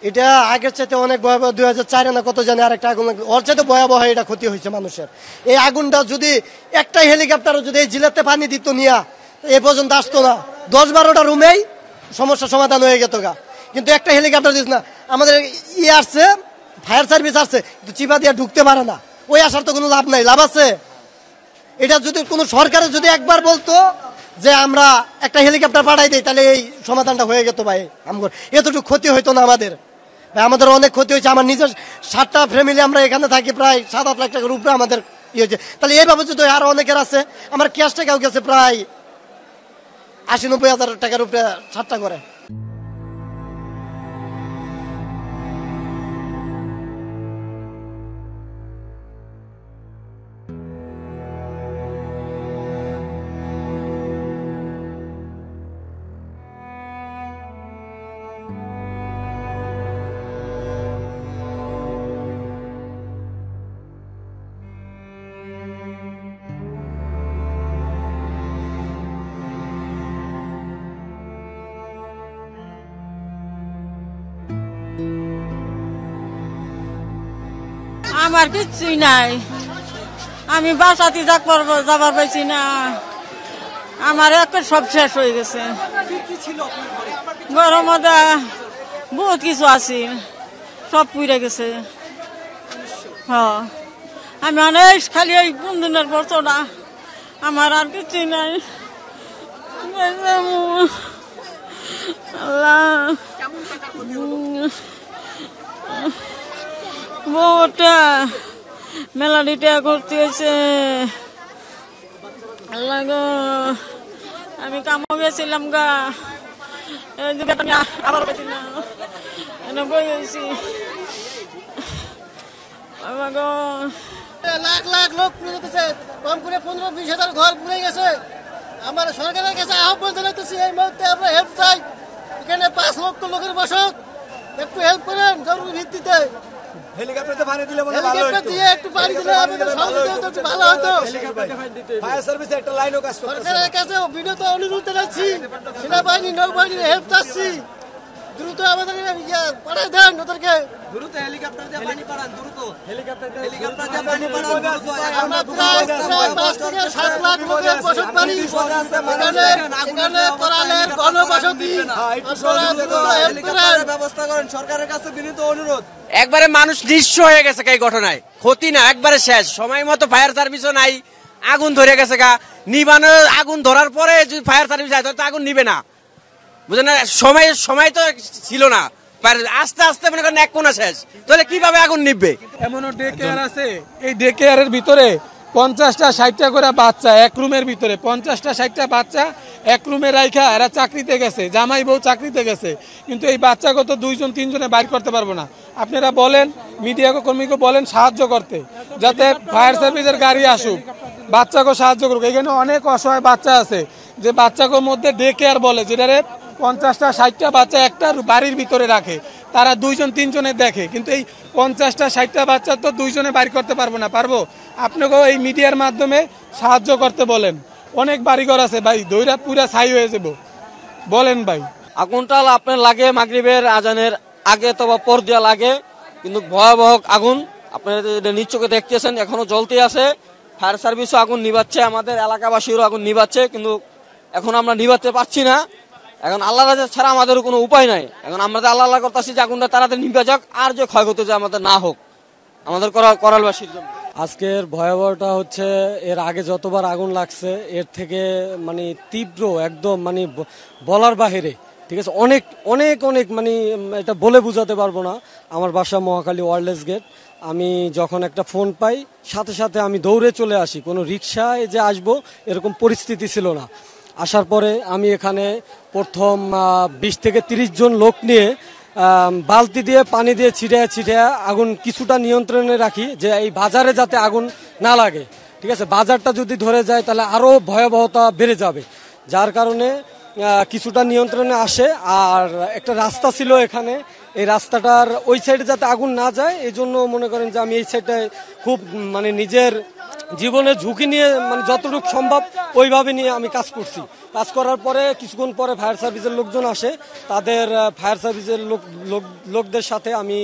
এটা আগের চাইতে অনেক ভয়াবহ। 2004 না কত জানি আরেকটা আগুন, ওর চাইতে ভয়াবহ এটা ক্ষতি হয়েছে মানুষের। এই আগুনটা যদি একটা হেলিকপ্টারও যদি এই জিলাতে পানি দিত নিয়া এ পর্যন্ত আসতো না, 10-12টা রুমেই সমস্যার সমাধান হয়ে যেত গা। কিন্তু একটা হেলিকপ্টার দিস না, আমাদের আসছে, ফায়ার সার্ভিস আসছে, কিন্তু চিপা দিয়ে ঢুকতে পারে না। ওই আসার তো কোনো লাভ নাই, লাভ আছে? এটা যদি কোনো সরকারে যদি একবার বলতো যে আমরা একটা হেলিকপ্টার পাঠাই দিই, তাহলে এই সমাধানটা হয়ে যেত ভাই। আমার এতটুকু ক্ষতি হইতো না আমাদের ভাই, আমাদের অনেক ক্ষতি হয়েছে। আমার নিজের 7টা ফ্যামিলি, আমরা এখানে থাকি, প্রায় 7-8 লাখ টাকার উপরে আমাদের হয়েছে। তাহলে এইভাবে যদি আরো অনেকের আছে, আমার ক্যাশ টাকাও গেছে প্রায় 80-90 হাজার টাকার উপরে 7টা করে। আমার কিছুই নাই, আমি বাসাতে যাবার পাইছি না, আমার একটা সব শেষ হয়ে গেছে। ঘরের মধ্যে বহুত কিছু আছে, সব পুড়ে গেছে। হ্যাঁ, আমি অনেক খালি ওই কোন দিনের বছর না, আমার আর কিছুই নাই। আল্লাহ, বউটা মেলাডিটা করতে হয়েছে। আল্লাহ গো, আমি কামও গেছিলাম গা, আবার পেছি না, এনে বই হয়েছি। আল্লাহ গো, লাখ লাখ লোক পুড়ে যেতেছে, কম করে 15-20 হাজার ঘর পুড়ে গেছে। আমার সরকারের কাছে আহ্বান জানাতেছি, এই মুহূর্তে আমরা হেল্প চাই। এখানে 5 লক্ষ লোকের বসত, একটু হেল্প করেন জরুরি ভিত্তিতে। হেলিকপ্টারে পানি দিলে মনে হেলিকপ্টার দিয়ে একটু পানি দিলে আমাদের সহযোগিতা একটু ভালো হতো। ফায়ার সার্ভিসে একটা লাইনও কাজ করতেছে। সরকারের কাছে বিনীত অনুরোধ জানাচ্ছি, সেনাবাহিনী নৌবাহিনীর হেল্প চাচ্ছি, দ্রুত আমাদের পাঠায় দেন ওদেরকে। দ্রুত হেলিকপ্টার দিয়ে পানি পাঠান, দ্রুত হেলিকপ্টার দিয়ে পানি পাঠান। আমরা প্রায় 5 থেকে 7 লাখ লোকের বসত বাড়ি, এখানে করালের গণবসতি, ব্যবস্থা করেন। সরকারের কাছে বিনীত অনুরোধ। একবারে মানুষ নিঃস্ব হয়ে গেছে এই ঘটনায়, ক্ষতি না একবারে শেষ। সময় মতো ফায়ার সার্ভিসও নাই, আগুন ধরে গেছে গা। নিবানো, আগুন ধরার পরে যদি ফায়ার সার্ভিস যায় তাহলে তো আগুন নিবে না, বুঝলেন না? সময় তো ছিল না, আস্তে আস্তে মনে করেন এক কোনা শেষ, তাহলে কিভাবে আগুন নিবে? এমনও ডে কেয়ার আছে, এই ডে কেয়ারের ভিতরে 50টা 60টা করে বাচ্চা এক রুমের ভিতরে, 50টা 60টা বাচ্চা এক রুমে রাইখা এরা চাকরিতে গেছে, জামাই বউ চাকরিতে গেছে, কিন্তু এই বাচ্চাকে তো 2-3 বাইর করতে পারবো না। আপনারা বলেন, মিডিয়া কর্মীকে বলেন সাহায্য করতে, যাতে ফায়ার সার্ভিসের গাড়ি আসুক, বাচ্চাকে সাহায্য করুক। এখানে অনেক অসহায় বাচ্চা আছে যে বাচ্চাকে মধ্যে ডে কেয়ার বলে, যেটারে 50টা 60টা বাচ্চা একটা বাড়ির ভিতরে রাখে, তারা 2-3 দেখে, কিন্তু এই 50টা 60টা বাচ্চা তো 2 বাইর করতে পারবো না। পারবো? আপনাকেও এই মিডিয়ার মাধ্যমে সাহায্য করতে বলেন। অনেক বাড়িঘর আছে ভাই, দইরা পুরা ছাই হয়ে যাব। বলেন ভাই, আগুনটা আপনার লাগে মাগরিবের আজানের আগে অথবা পর দিয়া লাগে, কিন্তু ভয়াবহ আগুন আপনারা নিজ চোখে দেখতেছেন, এখনো জ্বলতে আছে। ফায়ার সার্ভিসও আগুন নিভাচ্ছে, আমাদের এলাকাবাসীরও আগুন নিভাচ্ছে, কিন্তু এখন আমরা নিভাতে পারছি না। এখন আল্লাহ ছাড়া আমাদের কোনো উপায় নাই। এখন আমরা আল্লাহ করতেছি যে আগুনটা তাড়াতাড়ি নিভে যাক, আর যে ক্ষয়ক্ষতি যে আমাদের না হোক আমাদের করালবাসীর জন্য। আজকের ভয়াবহটা হচ্ছে, এর আগে যতবার আগুন লাগছে এর থেকে মানে তীব্র, একদম মানে বলার বাহিরে। ঠিক আছে, অনেক অনেক অনেক মানে এটা বলে বোঝাতে পারবো না। আমার বাসা মহাখালী ওয়ারলেস গেট। আমি যখন একটা ফোন পাই সাথে সাথে আমি দৌড়ে চলে আসি, কোনো রিক্সায় যে আসবো এরকম পরিস্থিতি ছিল না। আসার পরে আমি এখানে প্রথম 20 থেকে 30 জন লোক নিয়ে বালতি দিয়ে পানি দিয়ে ছিটিয়ে আগুন কিছুটা নিয়ন্ত্রণে রাখি, যে এই বাজারে যাতে আগুন না লাগে। ঠিক আছে, বাজারটা যদি ধরে যায় তাহলে আরও ভয়াবহতা বেড়ে যাবে, যার কারণে কিছুটা নিয়ন্ত্রণে আসে। আর একটা রাস্তা ছিল এখানে, এই রাস্তাটার ওই সাইডে যাতে আগুন না যায় এই জন্য মনে করেন যে আমি এই সাইডটায় খুব মানে নিজের জীবনে ঝুঁকি নিয়ে মানে যতটুকু সম্ভব ওইভাবে নিয়ে আমি কাজ করছি। কাজ করার পরে কিছুক্ষণ পরে ফায়ার সার্ভিসের লোকজন আসে, তাদের ফায়ার সার্ভিসের লোকদের সাথে আমি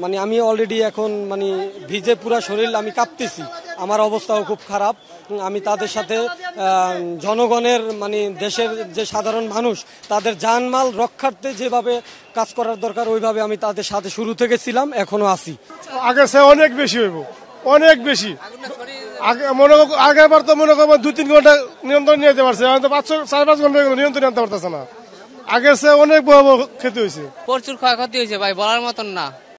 মানে আমি অলরেডি এখন মানে ভিজে পুরা শরীর আমি কাঁপতেছি, আমার অবস্থাও খুব খারাপ। আমি তাদের সাথে জনগণের মানে দেশের যে সাধারণ মানুষ তাদের জানমাল রক্ষার্থে যেভাবে কাজ করার দরকার ওইভাবে আমি তাদের সাথে শুরু থেকে ছিলাম, এখনো আছি। আগের চেয়ে অনেক বেশি হইব, অনেক বেশি। আগের বার তো মনে করবো 2-3 ঘন্টা নিয়ন্ত্রণ নিয়ে যেতে পারছে, 4-5 ঘন্টা নিয়ন্ত্রণ আনতে পারতেছে না। আগের চেয়ে অনেক ভয়াবহ ক্ষতি হয়েছে, প্রচুর ক্ষয়ক্ষতি হয়েছে ভাই, বলার মতন না।